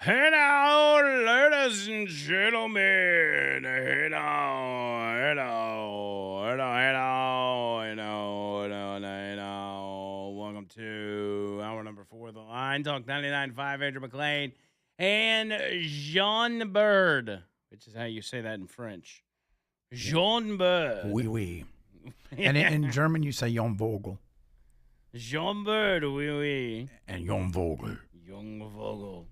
Hey now, ladies and gentlemen. Hey now, hey now, hey now, hey now, hey now, hey now, hey now. Welcome to hour number 4 of the Line Talk 99.5. Andrew Mclain and Jean Bird, which is how you say that in French. Jean Bird. Oui, oui. And in German, you say Jon Vogel. Jean Bird, oui, oui. And Jon Vogel. Young Vogel.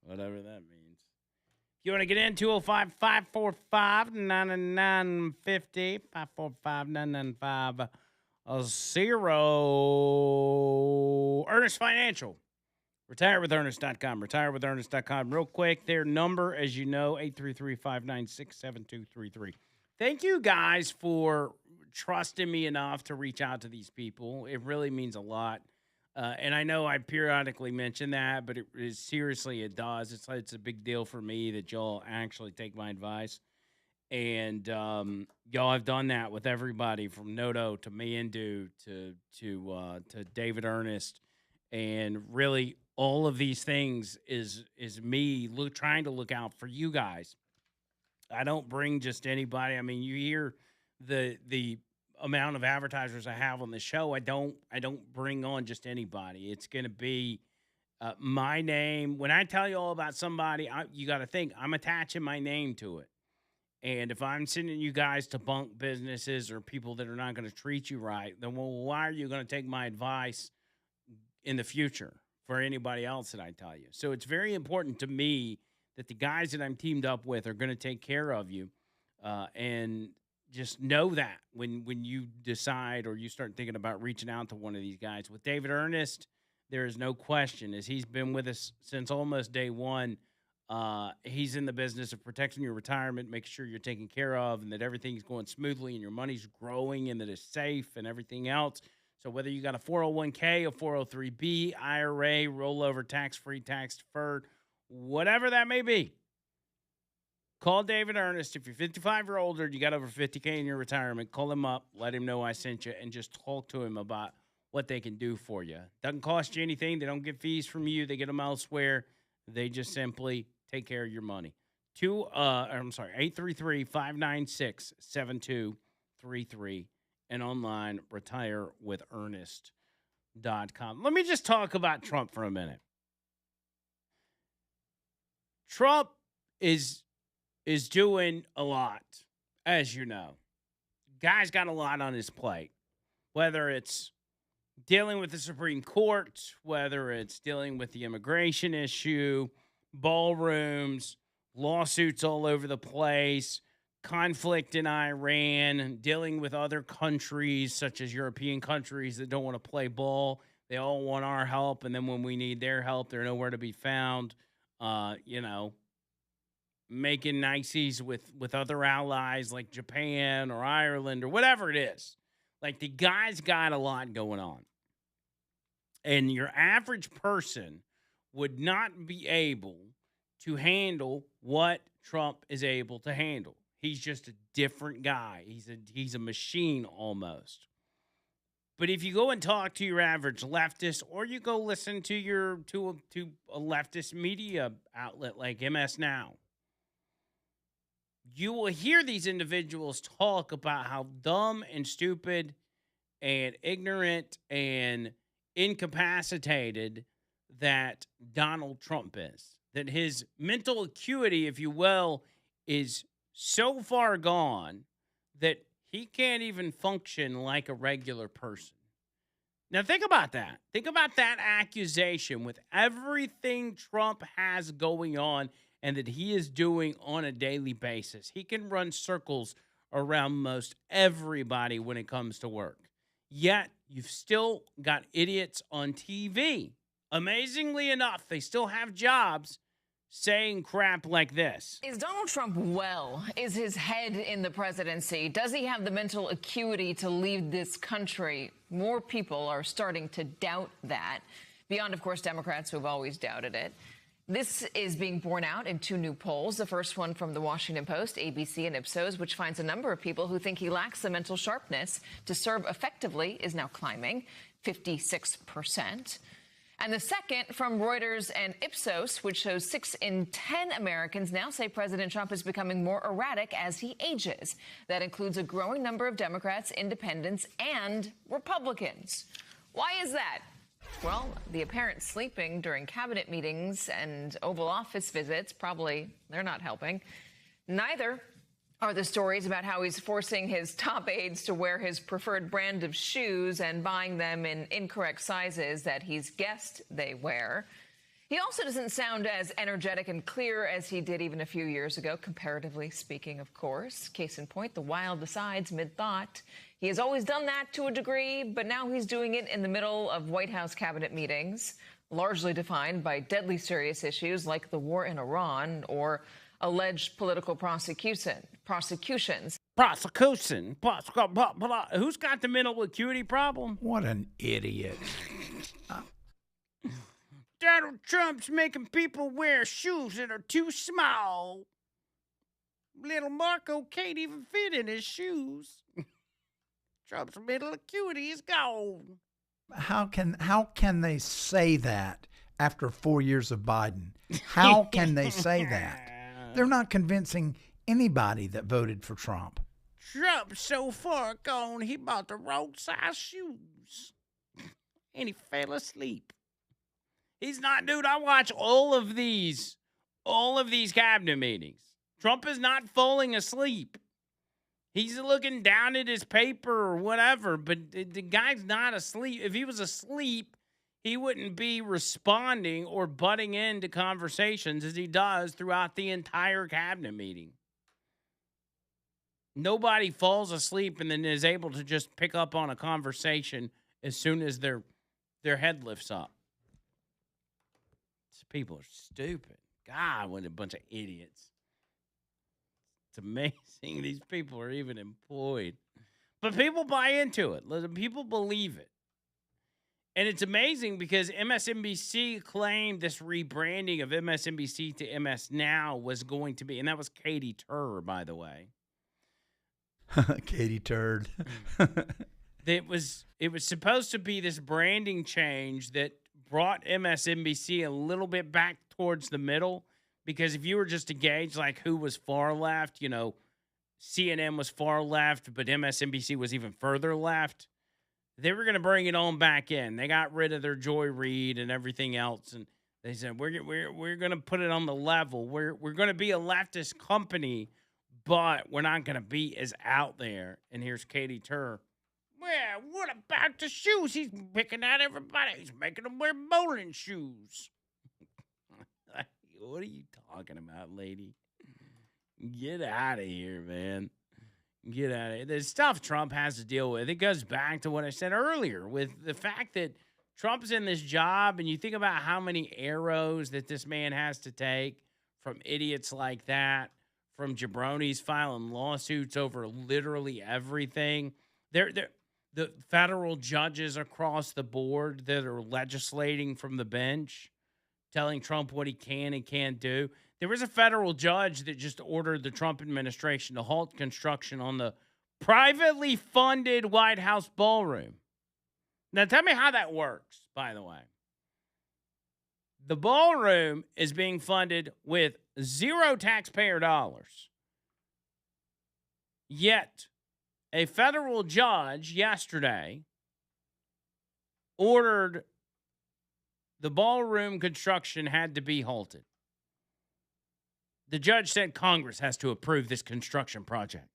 Whatever that means. If you want to get in, 205 545 9950. 545 9950. Ernest Financial. RetireWithErnest.com. RetireWithErnest.com. Real quick, their number, as you know, 833-596-7233. Thank you guys for trusting me enough to reach out to these people. It really means a lot. And I know I periodically mention that, but seriously, it does. It's a big deal for me that y'all actually take my advice. And y'all have done that with everybody from Noto to Mandu to David Ernest. And really, all of these things is me trying to look out for you guys. I don't bring just anybody. I mean, you hear the amount of advertisers I have on the show. I don't bring on just anybody. It's going to be my name. When I tell you all about somebody, you got to think I'm attaching my name to it. And if I'm sending you guys to bunk businesses or people that are not going to treat you right, then why are you going to take my advice in the future for anybody else that I tell you? So it's very important to me that the guys that I'm teamed up with are going to take care of you. And just know that when you decide or you start thinking about reaching out to one of these guys. With David Ernest, there is no question, as he's been with us since almost day one. He's in the business of protecting your retirement, making sure you're taken care of and that everything's going smoothly and your money's growing and that it's safe and everything else. So whether you got a 401k, a 403b, IRA, rollover, tax-free, tax-deferred, whatever that may be, call David Ernest. If you're 55 or older, you got over 50K in your retirement, call him up, let him know I sent you, and just talk to him about what they can do for you. Doesn't cost you anything. They don't get fees from you. They get them elsewhere. They just simply take care of your money. 833-596-7233 and online, retirewithernest.com. Let me just talk about Trump for a minute. Trump is doing a lot, as you know. Guy's got a lot on his plate, whether it's dealing with the Supreme Court, whether it's dealing with the immigration issue, ballrooms, lawsuits all over the place, conflict in Iran, dealing with other countries such as European countries that don't want to play ball. They all want our help, and then when we need their help, they're nowhere to be found. Making niceties with other allies like Japan or Ireland or whatever it is. Like, the guy's got a lot going on. And your average person would not be able to handle what Trump is able to handle. He's just a different guy. He's a machine almost. But if you go and talk to your average leftist, or you go listen to a leftist media outlet like MS Now, you will hear these individuals talk about how dumb and stupid and ignorant and incapacitated that Donald Trump is. That his mental acuity, if you will, is so far gone that he can't even function like a regular person. Now, think about that. Think about that accusation with everything Trump has going on and that he is doing on a daily basis. He can run circles around most everybody when it comes to work. Yet, you've still got idiots on TV. Amazingly enough, they still have jobs saying crap like this. Is Donald Trump well? Is his head in the presidency? Does he have the mental acuity to lead this country? More people are starting to doubt that, beyond, of course, Democrats who have always doubted it. This is being borne out in two new polls. The first one from the Washington Post, ABC, and Ipsos, which finds a number of people who think he lacks the mental sharpness to serve effectively, is now climbing 56%. And the second from Reuters and Ipsos, which shows 6 in 10 Americans now say President Trump is becoming more erratic as he ages. That includes a growing number of Democrats, independents, and Republicans. Why is that? Well, the apparent sleeping during cabinet meetings and Oval Office visits, they're not helping. Neither are the stories about how he's forcing his top aides to wear his preferred brand of shoes and buying them in incorrect sizes that he's guessed they wear. He also doesn't sound as energetic and clear as he did even a few years ago, comparatively speaking, of course. Case in point, the wild asides mid-thought. He has always done that to a degree, but now he's doing it in the middle of White House cabinet meetings, largely defined by deadly serious issues like the war in Iran or alleged political prosecutions. Prosecution. Who's got the mental acuity problem? What an idiot. Donald Trump's making people wear shoes that are too small. Little Marco can't even fit in his shoes. Trump's mental acuity is gone. How can they say that after 4 years of Biden? How can they say that? They're not convincing anybody that voted for Trump. Trump's so far gone, he bought the wrong size shoes. And he fell asleep. He's not, dude, I watch all of these cabinet meetings. Trump is not falling asleep. He's looking down at his paper or whatever, but the guy's not asleep. If he was asleep, he wouldn't be responding or butting into conversations as he does throughout the entire cabinet meeting. Nobody falls asleep and then is able to just pick up on a conversation as soon as their head lifts up. These people are stupid. God, what a bunch of idiots. It's amazing these people are even employed. But people buy into it. People believe it. And it's amazing because MSNBC claimed this rebranding of MSNBC to MS Now was going to be, and that was Katie Tur, by the way. Katie Turd. It was supposed to be this branding change that brought MSNBC a little bit back towards the middle, because if you were just to gauge like who was far left, CNN was far left, but MSNBC was even further left. They were going to bring it on back in. They got rid of their Joy Reid and everything else, and they said we're going to put it on the level. We're going to be a leftist company, but we're not going to be as out there. And here's Katie Tur. Well, what about the shoes? He's picking out everybody. He's making them wear bowling shoes. What are you talking about, lady? Get out of here, man. Get out of here. The stuff Trump has to deal with, it goes back to what I said earlier with the fact that Trump's in this job, and you think about how many arrows that this man has to take from idiots like that, from jabronis filing lawsuits over literally everything. The federal judges across the board that are legislating from the bench, telling Trump what he can and can't do. There was a federal judge that just ordered the Trump administration to halt construction on the privately funded White House ballroom. Now, tell me how that works, by the way. The ballroom is being funded with zero taxpayer dollars. Yet, a federal judge yesterday ordered the ballroom construction had to be halted. The judge said Congress has to approve this construction project.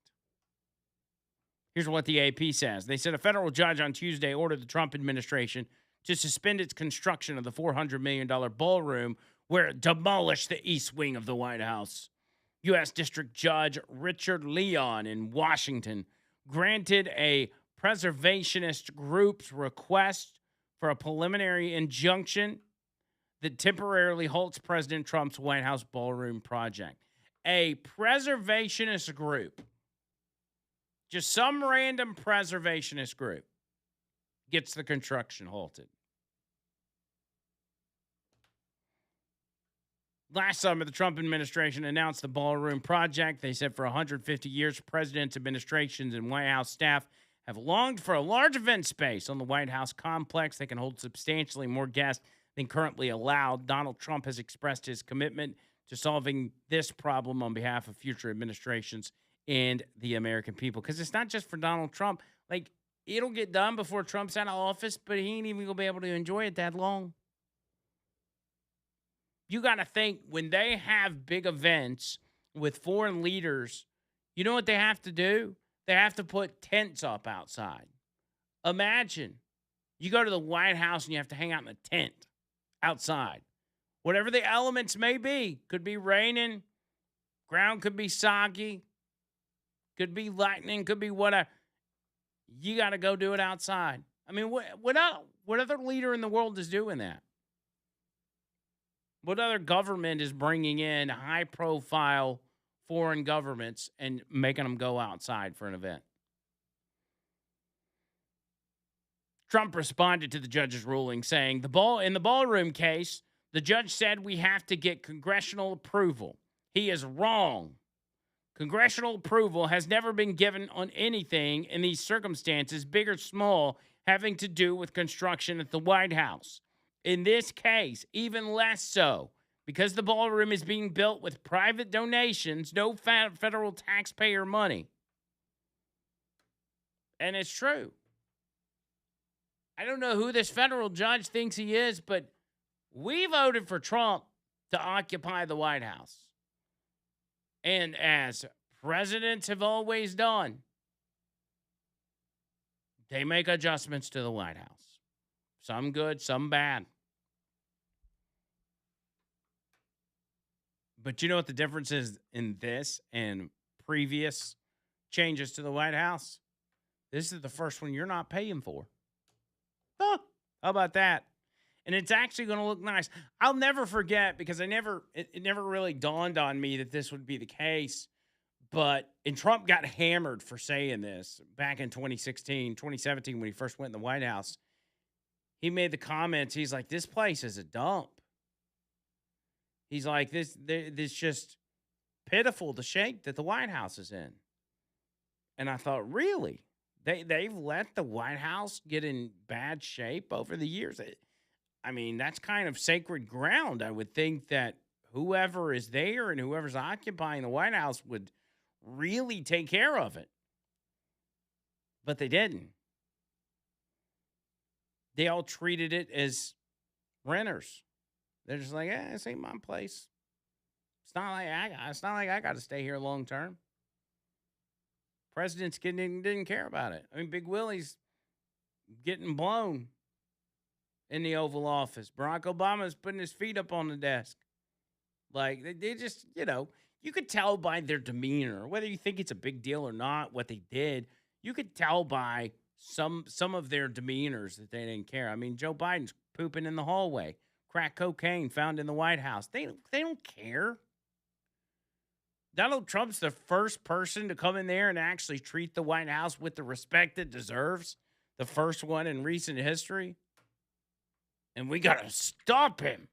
Here's what the AP says. They said a federal judge on Tuesday ordered the Trump administration to suspend its construction of the $400 million ballroom where it demolished the east wing of the White House. U.S. District Judge Richard Leon in Washington granted a preservationist group's request for a preliminary injunction that temporarily halts President Trump's White House ballroom project. A preservationist group, just some random preservationist group, gets the construction halted. Last summer, the Trump administration announced the ballroom project. They said for 150 years, presidents, administrations, and White House staff have longed for a large event space on the White House complex that can hold substantially more guests than currently allowed. Donald Trump has expressed his commitment to solving this problem on behalf of future administrations and the American people. Because it's not just for Donald Trump. Like, it'll get done before Trump's out of office, but he ain't even going to be able to enjoy it that long. You got to think when they have big events with foreign leaders, you know what they have to do? They have to put tents up outside. Imagine you go to the White House and you have to hang out in a tent outside. Whatever the elements may be, could be raining, ground could be soggy, could be lightning, could be whatever. You got to go do it outside. I mean, what other leader in the world is doing that? What other government is bringing in high-profile foreign governments and making them go outside for an event? Trump responded to the judge's ruling, saying, in the ballroom case, the judge said we have to get congressional approval. He is wrong. Congressional approval has never been given on anything in these circumstances, big or small, having to do with construction at the White House. In this case, even less so, because the ballroom is being built with private donations, no federal taxpayer money. And it's true. I don't know who this federal judge thinks he is, but we voted for Trump to occupy the White House. And as presidents have always done, they make adjustments to the White House. Some good, some bad. But you know what the difference is in this and previous changes to the White House? This is the first one you're not paying for. Huh, how about that? And it's actually going to look nice. I'll never forget because it never really dawned on me that this would be the case. And Trump got hammered for saying this back in 2017, when he first went in the White House. He made the comments. He's like, this place is a dump. He's like, this just pitiful, the shape that the White House is in. And I thought, really? They've let the White House get in bad shape over the years? I mean, that's kind of sacred ground. I would think that whoever is there and whoever's occupying the White House would really take care of it. But they didn't. They all treated it as renters. They're just like, this ain't my place. It's not like I got to stay here long term. Presidents didn't care about it. I mean, Big Willie's getting blown in the Oval Office. Barack Obama's putting his feet up on the desk. Like, they just, you could tell by their demeanor, whether you think it's a big deal or not, what they did. You could tell by some of their demeanors that they didn't care. I mean, Joe Biden's pooping in the hallway. Crack cocaine found in the White House. They don't care. Donald Trump's the first person to come in there and actually treat the White House with the respect it deserves. The first one in recent history. And we got to stop him.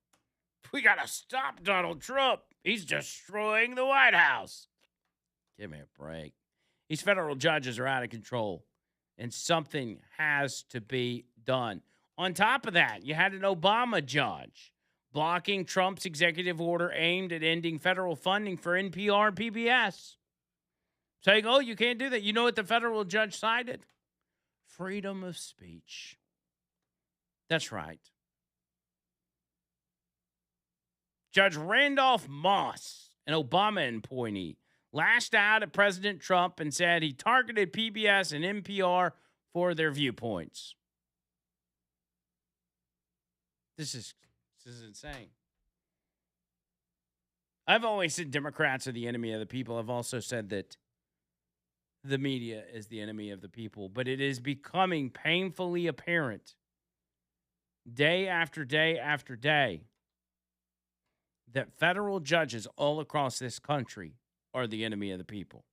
We got to stop Donald Trump. He's destroying the White House. Give me a break. These federal judges are out of control. And something has to be done. On top of that, you had an Obama judge blocking Trump's executive order aimed at ending federal funding for NPR and PBS. Saying, you can't do that. You know what the federal judge cited? Freedom of speech. That's right. Judge Randolph Moss, an Obama appointee, lashed out at President Trump and said he targeted PBS and NPR for their viewpoints. This is insane. I've always said Democrats are the enemy of the people. I've also said that the media is the enemy of the people. But it is becoming painfully apparent day after day after day that federal judges all across this country are the enemy of the people.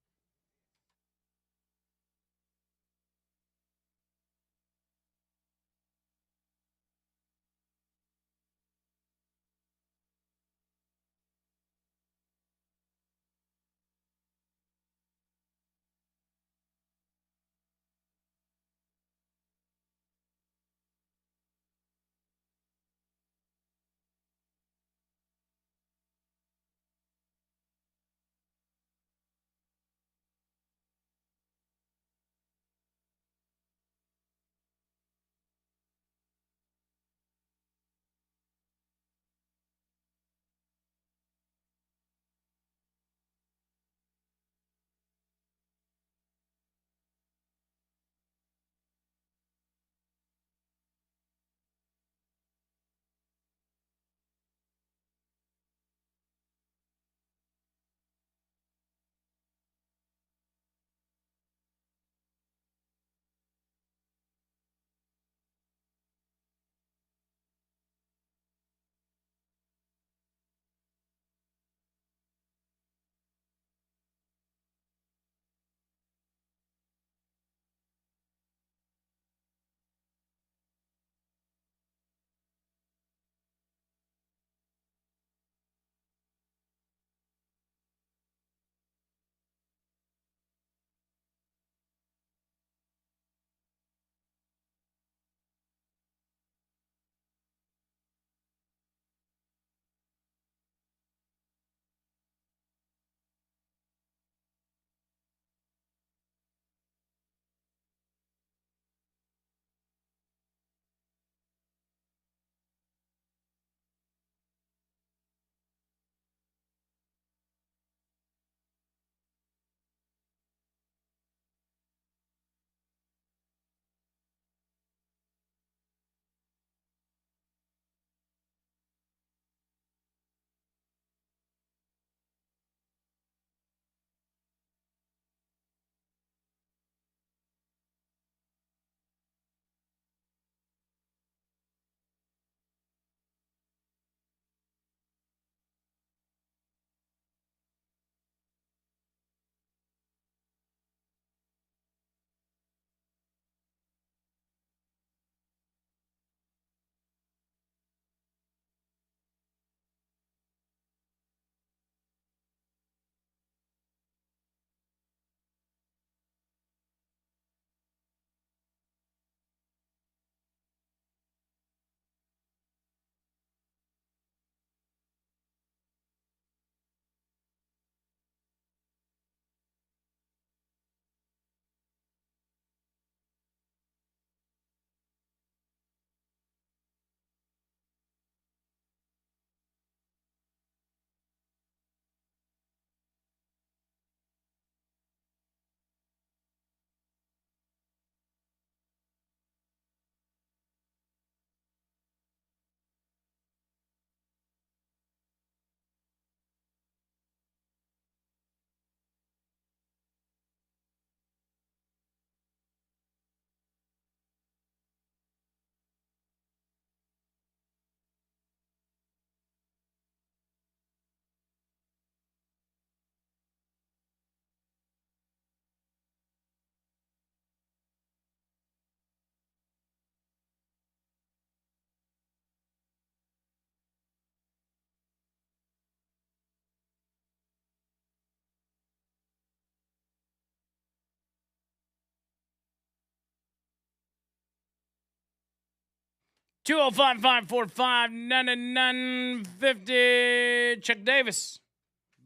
205-545-9950. Chuck Davis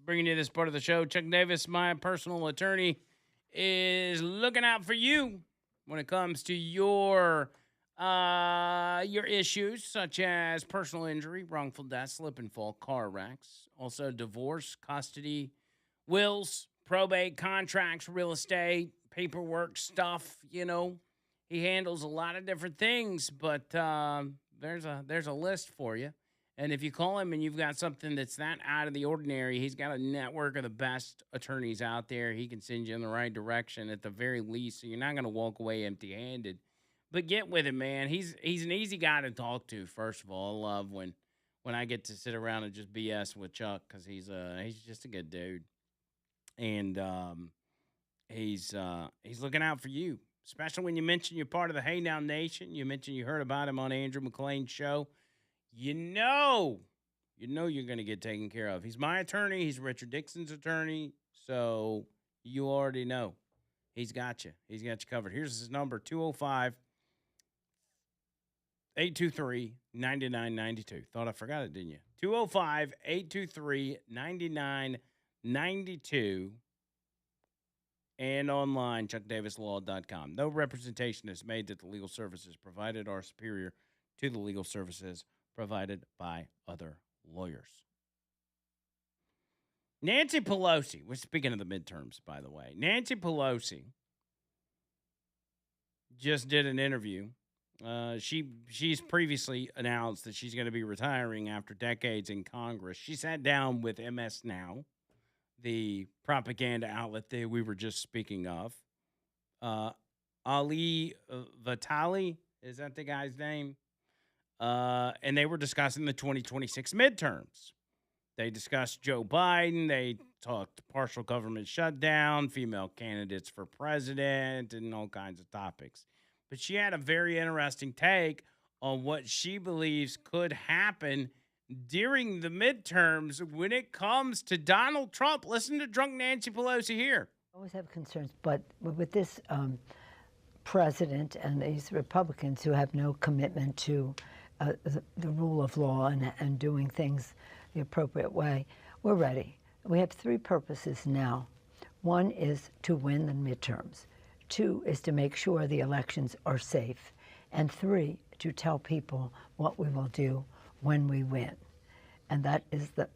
bringing you this part of the show. Chuck Davis, my personal attorney, is looking out for you when it comes to your issues such as personal injury, wrongful death, slip and fall, car wrecks, also divorce, custody, wills, probate, contracts, real estate, paperwork stuff. He handles a lot of different things, but there's a list for you. And if you call him and you've got something that's that out of the ordinary, he's got a network of the best attorneys out there. He can send you in the right direction at the very least, so you're not going to walk away empty-handed. But get with him, man. He's an easy guy to talk to. First of all, I love when I get to sit around and just BS with Chuck because he's just a good dude, and he's looking out for you, especially when you mention you're part of the Hey Now Nation. You mentioned you heard about him on Andrew Mclain's show. You know you're going to get taken care of. He's my attorney. He's Richard Dixon's attorney. So you already know. He's got you. He's got you covered. Here's his number, 205-823-9992. Thought I forgot it, didn't you? 205-823-9992. And online, chuckdavislaw.com. No representation is made that the legal services provided are superior to the legal services provided by other lawyers. Nancy Pelosi, we're speaking of the midterms, by the way. Nancy Pelosi just did an interview. She's previously announced that she's going to be retiring after decades in Congress. She sat down with MS Now, the propaganda outlet that we were just speaking of. Ali Vitali, is that the guy's name? And they were discussing the 2026 midterms. They discussed Joe Biden. They talked partial government shutdown, female candidates for president, and all kinds of topics. But she had a very interesting take on what she believes could happen during the midterms when it comes to Donald Trump. Listen to drunk Nancy Pelosi here. I always have concerns, but with this president and these Republicans who have no commitment to the rule of law and doing things the appropriate way, we're ready. We have three purposes now. One is to win the midterms. Two is to make sure the elections are safe. And three, to tell people what we will do when we win. And that is the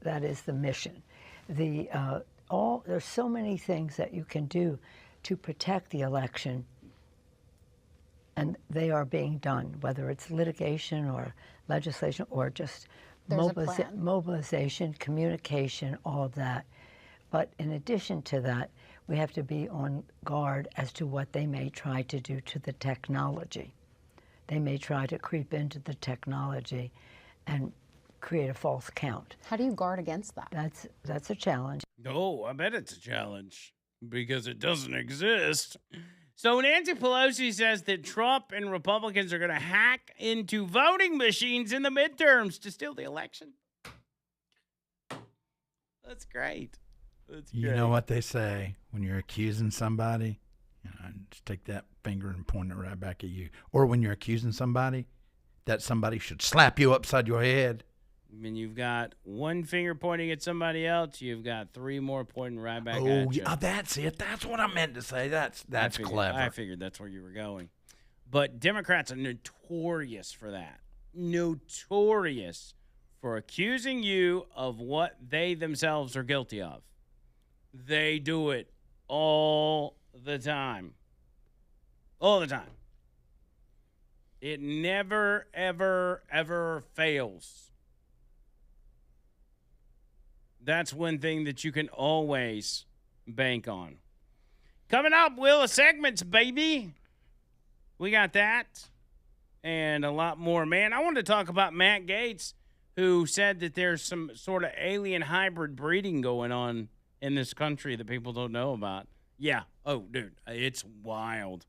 mission. There's so many things that you can do to protect the election, and they are being done, whether it's litigation or legislation or just mobilization, communication, all of that. But in addition to that, we have to be on guard as to what they may try to do to the technology. They may try to creep into the technology and create a false count. How do you guard against that? That's a challenge. Oh, I bet it's a challenge because it doesn't exist. So Nancy Pelosi says that Trump and Republicans are going to hack into voting machines in the midterms to steal the election. That's great. That's great. You know what they say when you're accusing somebody? Just take that finger and point it right back at you. Or when you're accusing somebody, that somebody should slap you upside your head. When you've got one finger pointing at somebody else, you've got three more pointing right back at you. Oh, yeah, that's it. That's what I meant to say. That's clever. I figured that's where you were going. But Democrats are notorious for that. Notorious for accusing you of what they themselves are guilty of. They do it all the time. All the time. It never, ever, ever fails. That's one thing that you can always bank on. Coming up, Wheel of Segments, baby. We got that and a lot more. Man, I wanted to talk about Matt Gaetz, who said that there's some sort of alien hybrid breeding going on in this country that people don't know about. Yeah. Oh, dude, it's wild.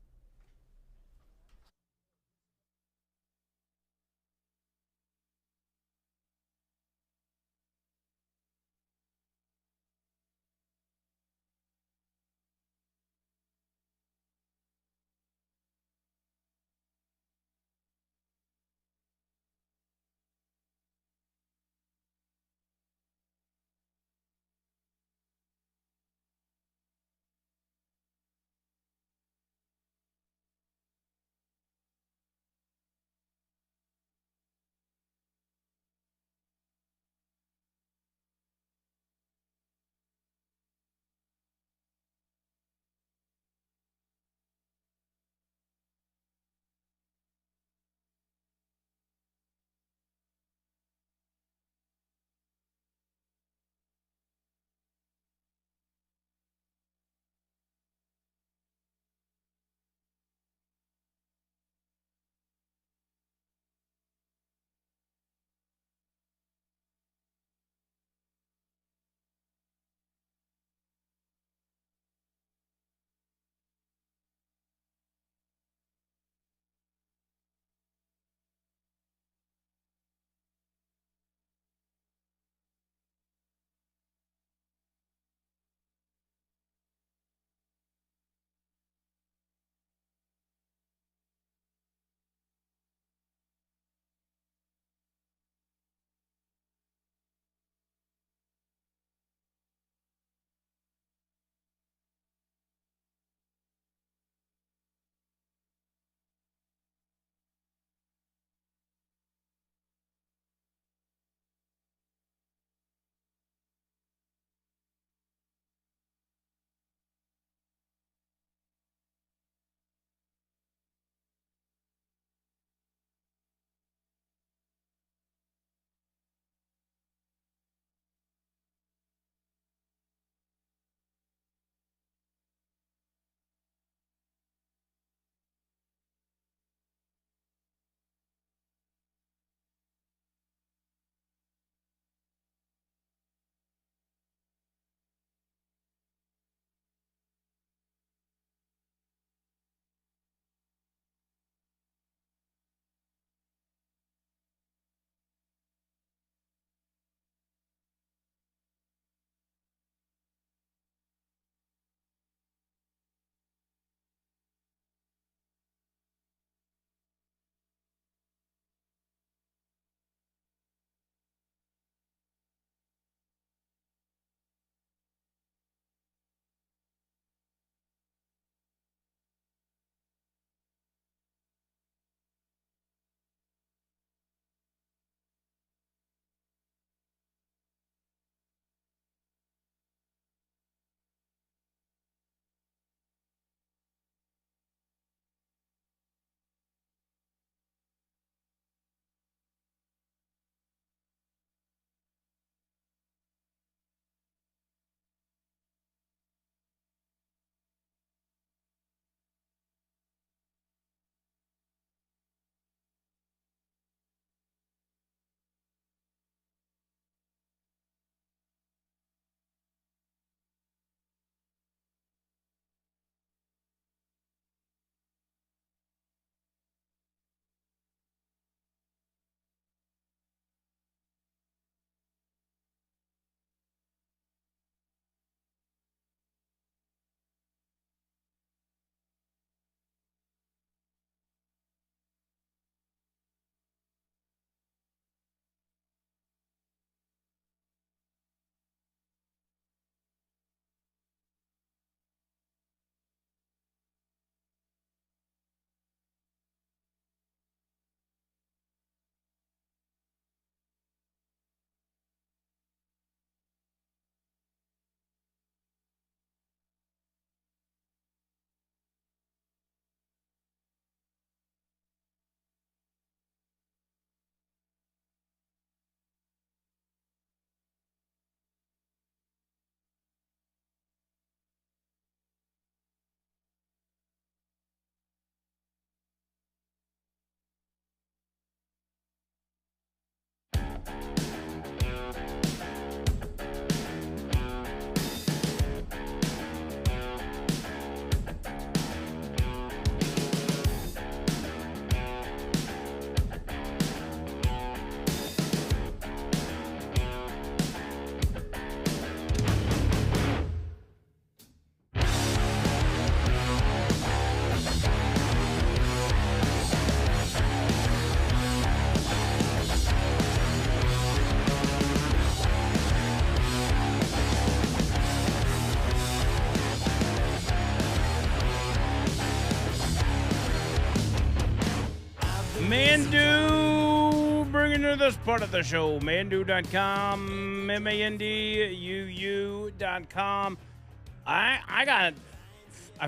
Mandu, bringing you this part of the show. Mandu.com, MANDUU.com. I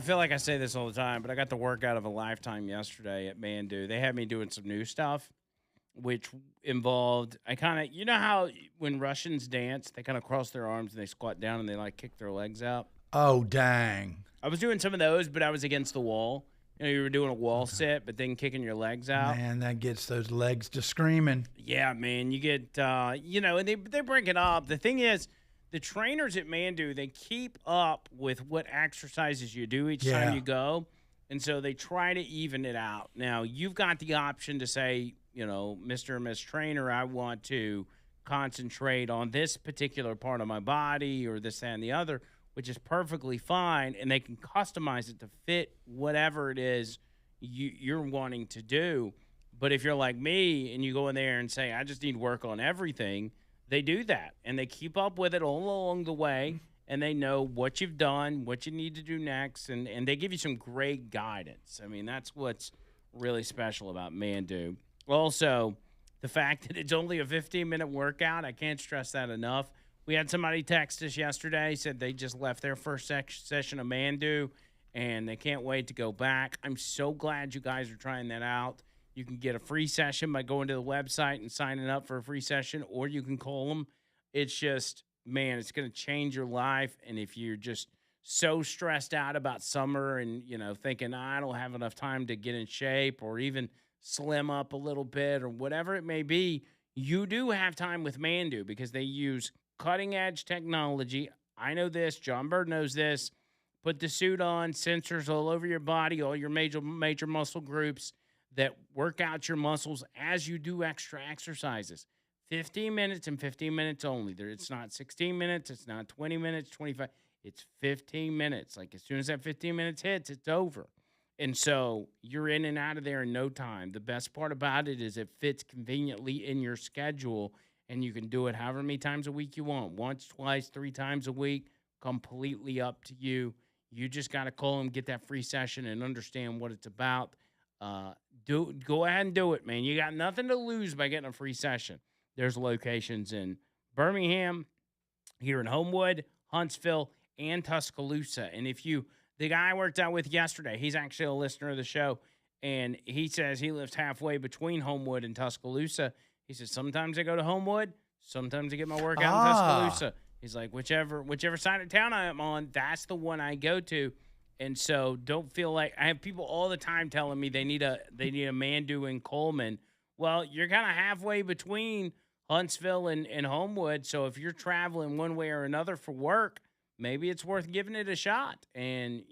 feel like I say this all the time, but I got the workout of a lifetime yesterday at Mandu. They had me doing some new stuff, which involved, you know how when Russians dance, they kind of cross their arms and they squat down and they like kick their legs out? Oh, dang. I was doing some of those, but I was against the wall. You know, you were doing a wall sit, but then kicking your legs out. Man, that gets those legs to screaming. Yeah, man. You get, and they break it up. The thing is, the trainers at Mandu, they keep up with what exercises you do each time you go. And so they try to even it out. Now, you've got the option to say, Mr. or Miss Trainer, I want to concentrate on this particular part of my body or this, that, and the other, which is perfectly fine, and they can customize it to fit whatever it is you're wanting to do. But if you're like me and you go in there and say, I just need work on everything, they do that, and they keep up with it all along the way, and they know what you've done, what you need to do next, and they give you some great guidance. I mean, that's what's really special about Mandu. Also, the fact that it's only a 15-minute workout, I can't stress that enough. We had somebody text us yesterday, said they just left their first session of Mandu, and they can't wait to go back. I'm so glad you guys are trying that out. You can get a free session by going to the website and signing up for a free session, or you can call them. It's just, man, it's going to change your life. And if you're just so stressed out about summer and, thinking, I don't have enough time to get in shape or even slim up a little bit or whatever it may be, you do have time with Mandu because they use cutting-edge technology. I know this. John Bird knows this. Put the suit on, sensors all over your body, all your major muscle groups that work out your muscles as you do extra exercises. 15 minutes and 15 minutes only. It's not 16 minutes. It's not 20 minutes, 25. It's 15 minutes. Like, as soon as that 15 minutes hits, it's over. And so you're in and out of there in no time. The best part about it is it fits conveniently in your schedule, and you can do it however many times a week you want. Once, twice, 3 times a week, completely up to you. You just got to call them, get that free session, and understand what it's about. Go ahead and do it, man. You got nothing to lose by getting a free session. There's locations in Birmingham, here in Homewood, Huntsville, and Tuscaloosa. And the guy I worked out with yesterday, he's actually a listener of the show, and he says he lives halfway between Homewood and Tuscaloosa. He says, sometimes I go to Homewood, sometimes I get my workout in Tuscaloosa. He's like, whichever side of town I am on, that's the one I go to. And so don't feel like, I have people all the time telling me they need a Mandu in Coleman. Well, you're kind of halfway between Huntsville and Homewood. So if you're traveling one way or another for work, maybe it's worth giving it a shot and,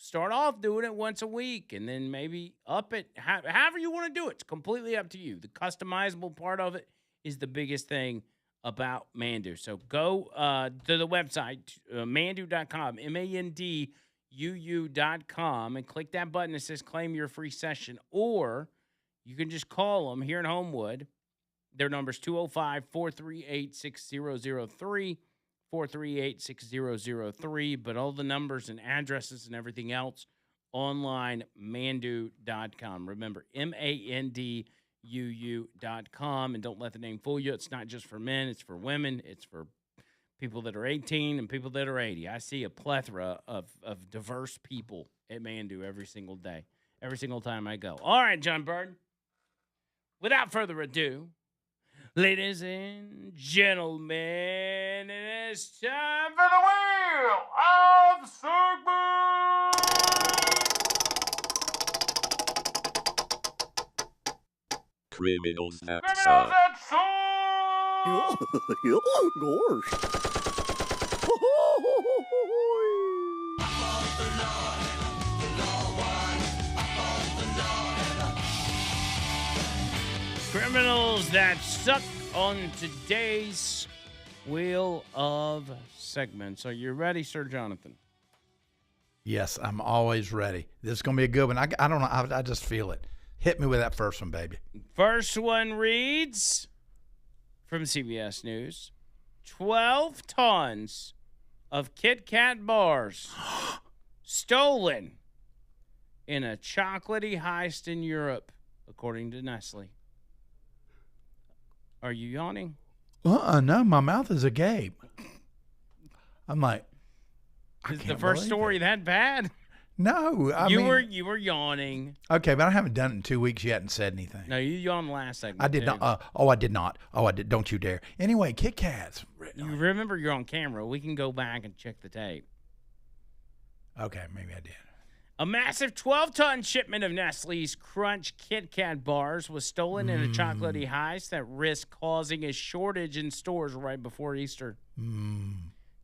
start off doing it once a week and then maybe up it. However you want to do it. It's completely up to you. The customizable part of it is the biggest thing about Mandu. So go to the website, mandu.com, MANDUU.com, and click that button that says claim your free session. Or you can just call them here in Homewood. Their number's 205-438-6003, 438-6003. But all the numbers and addresses and everything else online, mandu.com. Remember, MANDUU.com, and don't let the name fool you. It's not just for men, it's for women, it's for people that are 18 and people that are 80. I see a plethora of diverse people at Mandu every single day, every single time I go. All right, John Bird, without further ado, ladies and gentlemen, it is time for the Wheel of Segment! Criminals that Criminals suck. that suck! Gosh. Criminals that suck on today's Wheel of Segments. Are you ready, Sir Jonathan? Yes, I'm always ready. This is going to be a good one. I don't know. I just feel it. Hit me with that first one, baby. First one reads from CBS News 12 tons of Kit Kat bars stolen in a chocolatey heist in Europe, according to Nestle. Are you yawning? No, my mouth is agape. I'm like, Is the first story that bad? No, You were yawning. Okay, but I haven't done it in 2 weeks yet and said anything. No, you yawned last segment. I did too. not. I did not. I did. Don't you dare. Anyway, Kit Kats. You remember you're on camera. We can go back and check the tape. Okay, maybe I did. A massive 12-ton shipment of Nestle's Crunch Kit Kat bars was stolen in a chocolatey heist that risked causing a shortage in stores right before Easter.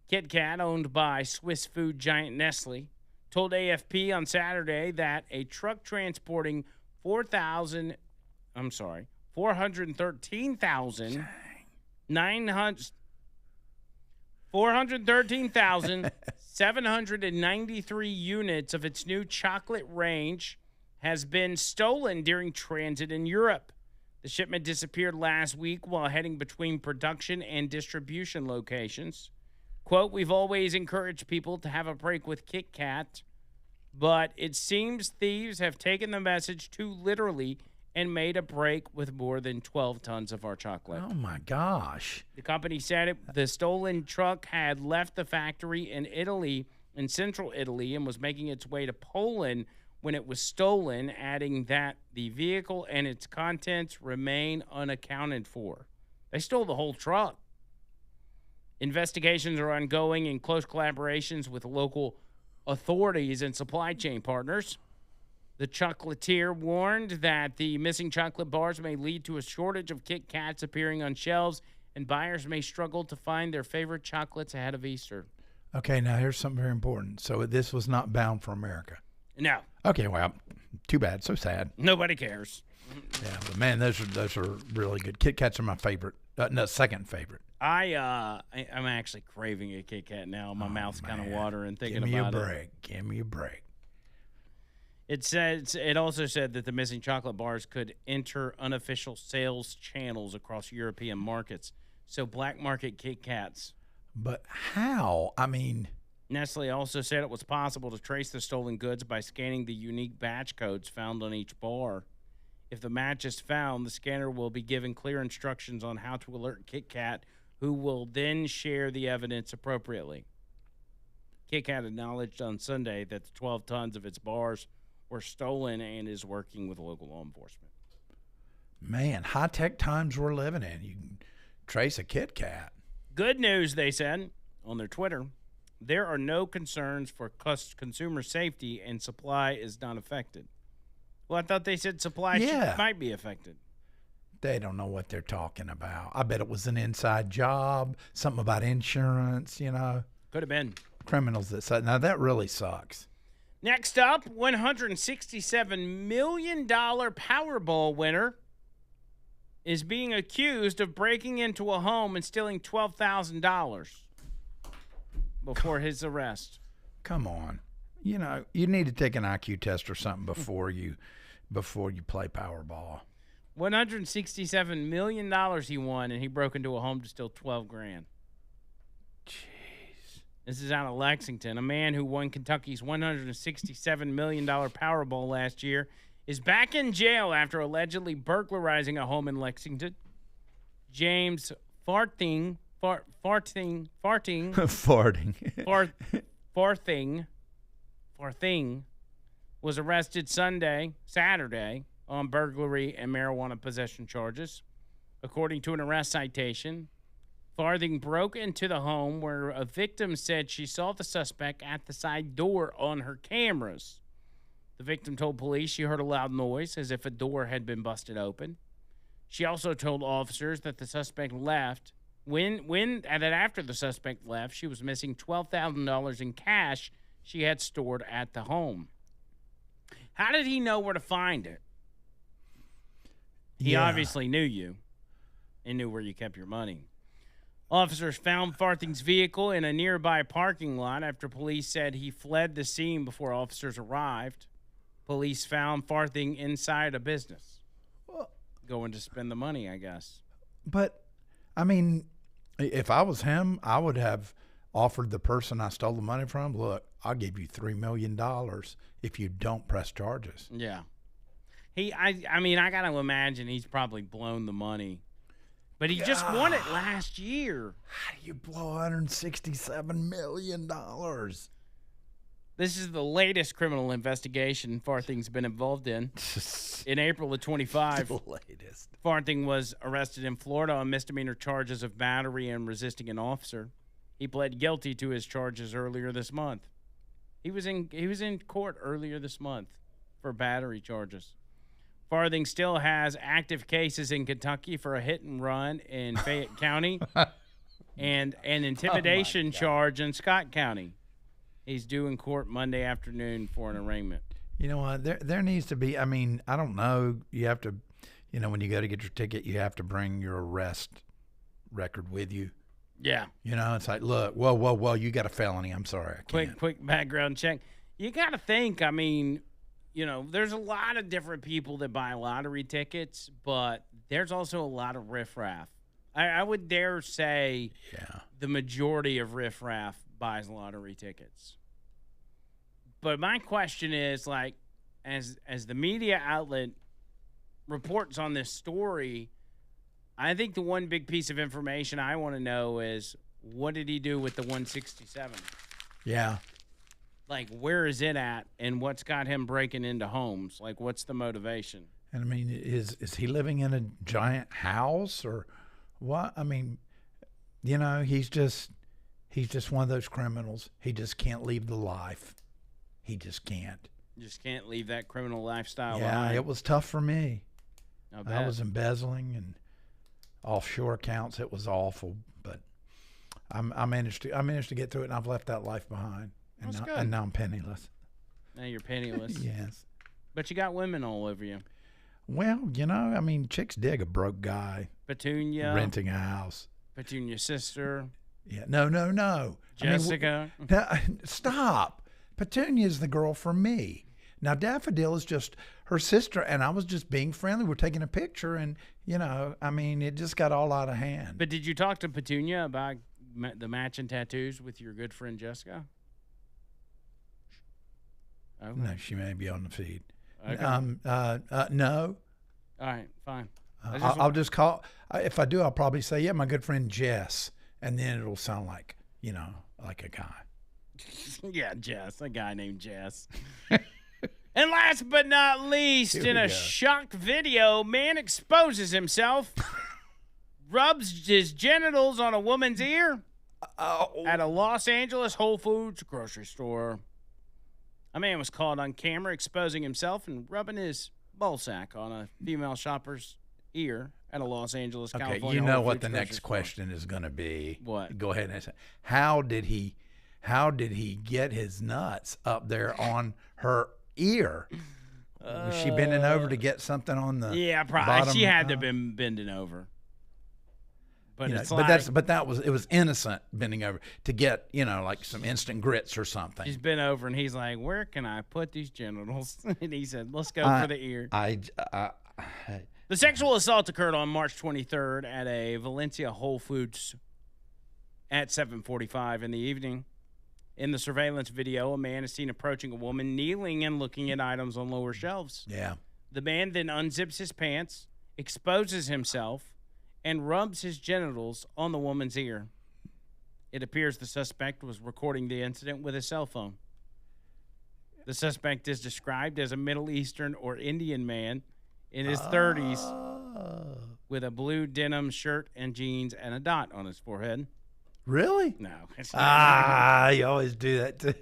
Kit Kat, owned by Swiss food giant Nestle, told AFP on Saturday that a truck transporting 413,793 units of its new chocolate range has been stolen during transit in Europe. The shipment disappeared last week while heading between production and distribution locations. Quote, "We've always encouraged people to have a break with Kit Kat, but it seems thieves have taken the message too literally and made a break with more than 12 tons of our chocolate." Oh, my gosh. The company said the stolen truck had left the factory in Italy, in central Italy, and was making its way to Poland when it was stolen, adding that the vehicle and its contents remain unaccounted for. They stole the whole truck. Investigations are ongoing in close collaborations with local authorities and supply chain partners. The chocolatier warned that the missing chocolate bars may lead to a shortage of Kit Kats appearing on shelves, and buyers may struggle to find their favorite chocolates ahead of Easter. Okay, now here's something very important. So this was not bound for America. No, Okay, well, too bad. So sad. nobody cares. Yeah, but man, those are really good. Kit Kats are my favorite. No, second favorite. I'm actually craving a Kit Kat now. My mouth's kind of watering thinking about it. Give me a break. Give me a break. It also said that the missing chocolate bars could enter unofficial sales channels across European markets. So black market Kit Kats. But how? I mean, Nestle also said it was possible to trace the stolen goods by scanning the unique batch codes found on each bar. If the match is found, the scanner will be given clear instructions on how to alert Kit Kat, who will then share the evidence appropriately. Kit Kat acknowledged on Sunday that the 12 tons of its bars were stolen and is working with local law enforcement. man, high-tech times we're living in. You can trace a Kit Kat. Good news, they said on their Twitter. There are no concerns for consumer safety and supply is not affected. Well, I thought they said supply might be affected. They don't know what they're talking about. I bet it was an inside job, something about insurance, Could have been. criminals that said, now that really sucks. Next up, $167 million Powerball winner is being accused of breaking into a home and stealing $12,000 before his arrest. Come on. You need to take an IQ test or something before you play Powerball. $167 million he won, and he broke into a home to steal $12,000. Jeez. This is out of Lexington. A man who won Kentucky's $167 million Powerball last year is back in jail after allegedly burglarizing a home in Lexington. James Farthing was arrested Saturday on burglary and marijuana possession charges. According to an arrest citation, Farthing broke into the home where a victim said she saw the suspect at the side door on her cameras. The victim told police she heard a loud noise as if a door had been busted open. She also told officers that the suspect left. After the suspect left, she was missing $12,000 in cash she had stored at the home. How did he know where to find it? He obviously knew you and knew where you kept your money. Officers found Farthing's vehicle in a nearby parking lot after police said he fled the scene before officers arrived. Police found Farthing inside a business, going to spend the money, I guess. But, I mean, if I was him, I would have offered the person I stole the money from, look, I'll give you $3 million if you don't press charges. Yeah. I mean, I got to imagine he's probably blown the money. But he just won it last year. How do you blow $167 million? This is the latest criminal investigation Farthing's been involved in. In April of 25, The latest. Farthing was arrested in Florida on misdemeanor charges of battery and resisting an officer. He pled guilty to his charges earlier this month. He was in court earlier this month for battery charges. Farthing still has active cases in Kentucky for a hit and run in Fayette County and an intimidation charge in Scott County. He's due in court Monday afternoon for an arraignment. You know what? There needs to be, I mean, I don't know. You have to, when you go to get your ticket, you have to bring your arrest record with you. Yeah. It's like, look, whoa, you got a felony. I'm sorry. I can't. Quick background check. You got to think, I mean, there's a lot of different people that buy lottery tickets, but there's also a lot of riffraff. I would dare say the majority of riffraff buys lottery tickets. But my question is, like, as the media outlet reports on this story, I think the one big piece of information I want to know is, what did he do with the 167? Yeah. Like, where is it at, and what's got him breaking into homes? Like, what's the motivation? And I mean, is he living in a giant house or what? I mean, he's just one of those criminals. He just can't leave the life. He just can't. You just can't leave that criminal lifestyle Yeah, behind. it was tough for me. I was embezzling and offshore accounts. It was awful, but I managed to get through it, and I've left that life behind. And now I'm penniless. Now you're penniless. Yes. But you got women all over you. Well, I mean, chicks dig a broke guy. Petunia. Renting a house. Petunia's sister. Yeah. No. Jessica. Stop. Petunia's the girl for me. Now, Daffodil is just her sister, and I was just being friendly. We're taking a picture, and, I mean, it just got all out of hand. But did you talk to Petunia about the matching tattoos with your good friend Jessica? Okay. No, she may be on the feed. Okay. No. All right, fine. I'll just call. If I do, I'll probably say, yeah, my good friend Jess, and then it'll sound like, like a guy. Yeah, Jess, a guy named Jess. And last but not least, in a shock video, man exposes himself, rubs his genitals on a woman's ear at a Los Angeles Whole Foods grocery store. A man was caught on camera exposing himself and rubbing his ball sack on a female shopper's ear at a Los Angeles, California. Okay, you know Whole what Foods the grocery next store. question is going to be. What? Go ahead and answer. How did he get his nuts up there on her ear? Was she bending over to get something on the probably. bottom? She had to have been bending over. But it's like, it was innocent bending over to get, like some instant grits or something. she's bent over, and he's like, "Where can I put these genitals?" And he said, "Let's go for the ear." The sexual assault occurred on March 23rd at a Valencia Whole Foods at 7:45 in the evening. In the surveillance video, a man is seen approaching a woman kneeling and looking at items on lower shelves. Yeah. The man then unzips his pants, exposes himself, and rubs his genitals on the woman's ear. It appears the suspect was recording the incident with a cell phone. The suspect is described as a Middle Eastern or Indian man in his 30s with a blue denim shirt and jeans and a dot on his forehead. Really? No. It's not. You always do that too.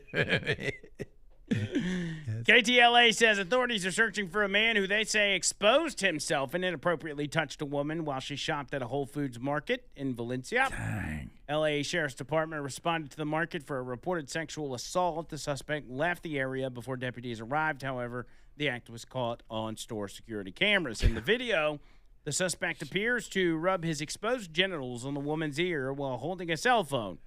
KTLA says authorities are searching for a man who they say exposed himself and inappropriately touched a woman while she shopped at a Whole Foods market in Valencia. Dang. LA Sheriff's Department responded to the market for a reported sexual assault. The suspect left the area before deputies arrived. However, the act was caught on store security cameras. In the video, the suspect appears to rub his exposed genitals on the woman's ear while holding a cell phone.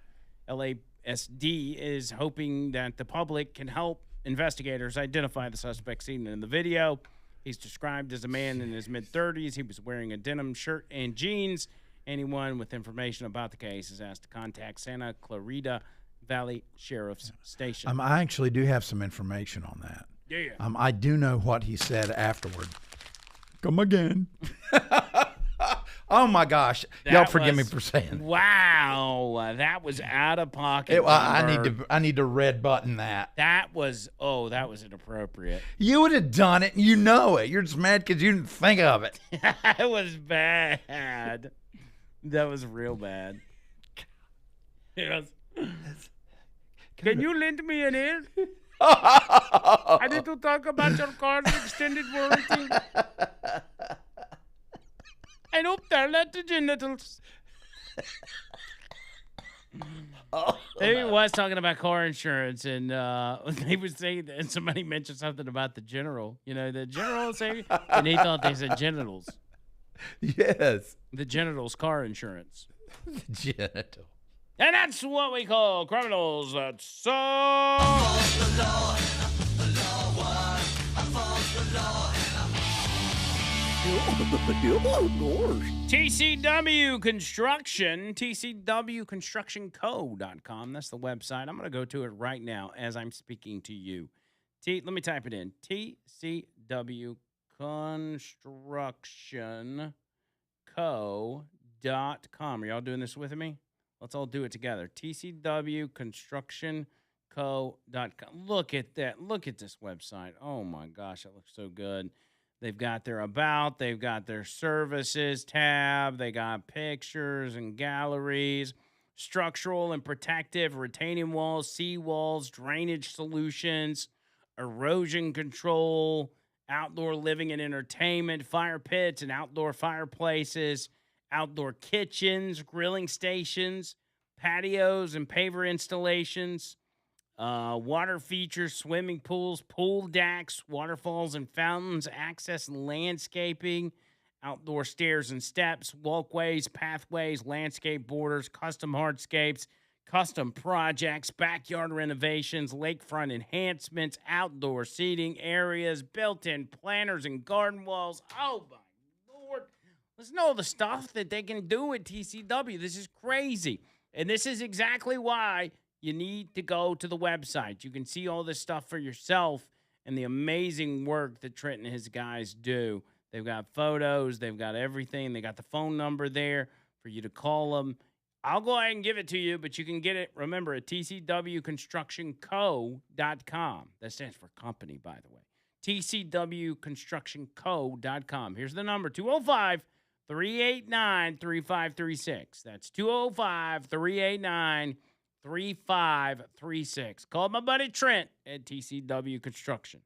LASD is hoping that the public can help investigators identify the suspect seen in the video. He's described as a man in his mid-30s. He was wearing a denim shirt and jeans. Anyone with information about the case is asked to contact Santa Clarita Valley Sheriff's Station. I actually do have some information on that. Yeah. I do know what he said afterward. Come again. Oh my gosh! Y'all forgive me for saying. Wow, that was out of pocket. I need to red button that. That was inappropriate. You would have done it, and you know it. You're just mad because you didn't think of it. That was bad. That was real bad. Yes. Can you lend me an ear? I need to talk about your car's extended warranty. I hope they're not the genitals. He was talking about car insurance, and he was saying that, and somebody mentioned something about the general. You know, the general say, and he thought they said genitals. Yes. The genitals car insurance. Genital. And that's what we call criminals. That's so. TCW Construction, TCWConstructionCo.com. That's the website. I'm going to go to it right now as I'm speaking to you. Let me type it in. TCWConstructionCo.com. Are y'all doing this with me? Let's all do it together. TCWConstructionCo.com. Look at that. Look at this website. Oh, my gosh. It looks so good. They've got their about. They've got their services tab. They got pictures and galleries, structural and protective retaining walls, seawalls, drainage solutions, erosion control, outdoor living and entertainment, fire pits and outdoor fireplaces, outdoor kitchens, grilling stations, patios and paver installations, water features, swimming pools, pool decks, waterfalls and fountains, access and landscaping, outdoor stairs and steps, walkways, pathways, landscape borders, custom hardscapes, custom projects, backyard renovations, lakefront enhancements, outdoor seating areas, built-in planters and garden walls. Oh, my Lord. Listen to all the stuff that they can do at TCW. This is crazy. And this is exactly why you need to go to the website. You can see all this stuff for yourself and the amazing work that Trent and his guys do. They've got photos. They've got everything. They got the phone number there for you to call them. I'll go ahead and give it to you, but you can get it, remember, at TCWConstructionCo.com. That stands for company, by the way. TCWConstructionCo.com. Here's the number, 205-389-3536. That's 205-389-3536. Call my buddy Trent at TCW Construction.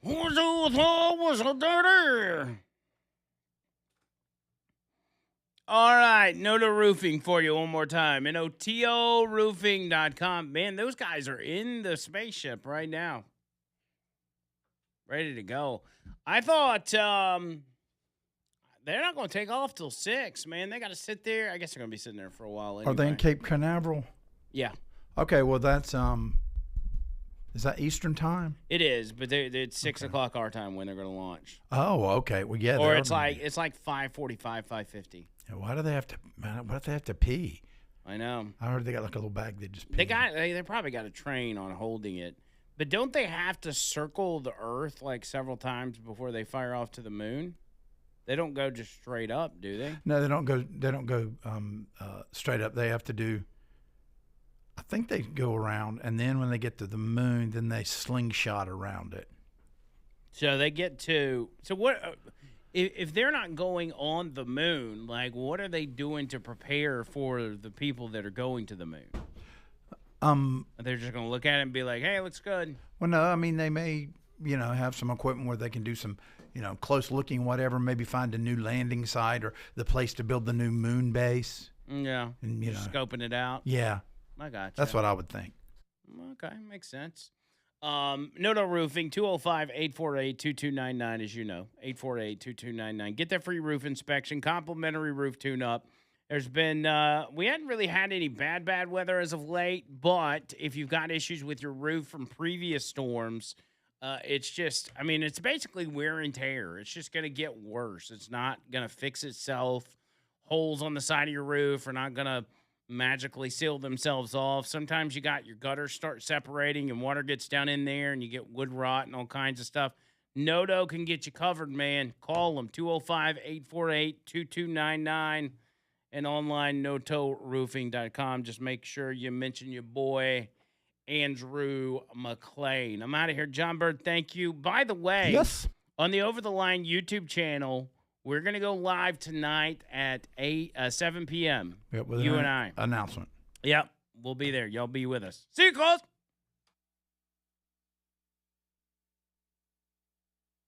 Was so dirty. All right, Noto Roofing for you one more time. NOTOroofing.com. Man, those guys are in the spaceship right now. Ready to go. I thought they're not going to take off till 6, man. They got to sit there. I guess they're going to be sitting there for a while anyway. Are they in Cape Canaveral? Yeah. Okay, well, that's is that Eastern time? It is, but it's 6 o'clock our time when they're going to launch. Oh, okay. Well, yeah. Or it's like 5:45, 5:50. Yeah, why do they have to? What if they have to pee? I know. I heard they got like a little bag they just pee. They probably got a train on holding it. But don't they have to circle the Earth like several times before they fire off to the moon? They don't go just straight up, do they? No, they don't go. They don't go straight up. They have to do. I think they go around, and then when they get to the moon, then they slingshot around it. So they get to. So what? If they're not going on the moon, like what are they doing to prepare for the people that are going to the moon? They're just going to look at it and be like, "Hey, it looks good." Well, no, I mean they may, have some equipment where they can do some, close looking, whatever. Maybe find a new landing site or the place to build the new moon base. Yeah, and just scoping it out. Yeah, I got you. That's what I would think. Okay, makes sense. Noto Roofing, 205-848-2299, as you know, 848-2299. Get that free roof inspection, complimentary roof tune-up. There's been, we hadn't really had any bad weather as of late, but if you've got issues with your roof from previous storms, it's just, it's basically wear and tear. It's just going to get worse. It's not going to fix itself. Holes on the side of your roof are not going to magically seal themselves off. Sometimes you got your gutters start separating and water gets down in there and you get wood rot and all kinds of stuff. Noto can get you covered, man. Call them, 205-848-2299 and online notoroofing.com. Just make sure you mention your boy Andrew Mclain. I'm out of here. John Bird, thank you. By the way, yes, on the Over the Line YouTube channel, we're going to go live tonight at 7 p.m. Yep, with you and I. Announcement. Yep, we'll be there. Y'all be with us. See you, Cole.